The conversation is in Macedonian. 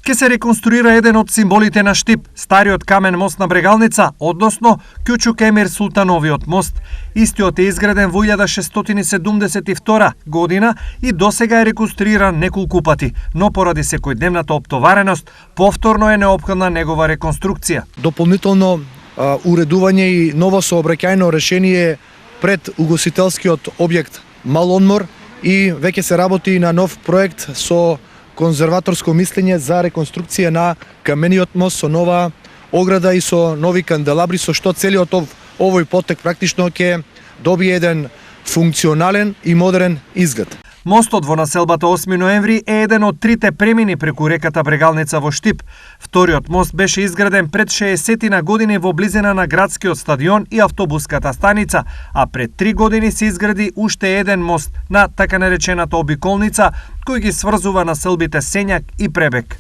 Ке се реконструира еден од символите на Штип, стариот камен мост на Брегалница, односно Кјучук Емир Султановиот мост. Истиот е изграден во 1672 година и досега е реконструиран неколку пати, но поради секојдневната оптовареност, повторно е неопходна негова реконструкција. Дополнително уредување и ново сообраќајно решение пред угостителскиот објект Малонмор и веќе се работи на нов проект со конзерваторско мислење за реконструкција на камениот мост со нова ограда и со нови канделабри, со што целиот овој потек практично ќе добие еден функционален и модерен изглед. Мостот во населбата 8 ноември е еден од трите премини преку реката Брегалница во Штип. Вториот мост беше изграден пред 60 години во близина на градскиот стадион и автобуската станица, а пред 3 години се изгради уште еден мост на така наречената обиколница, кој ги сврзува населбите Сењак и Пребек.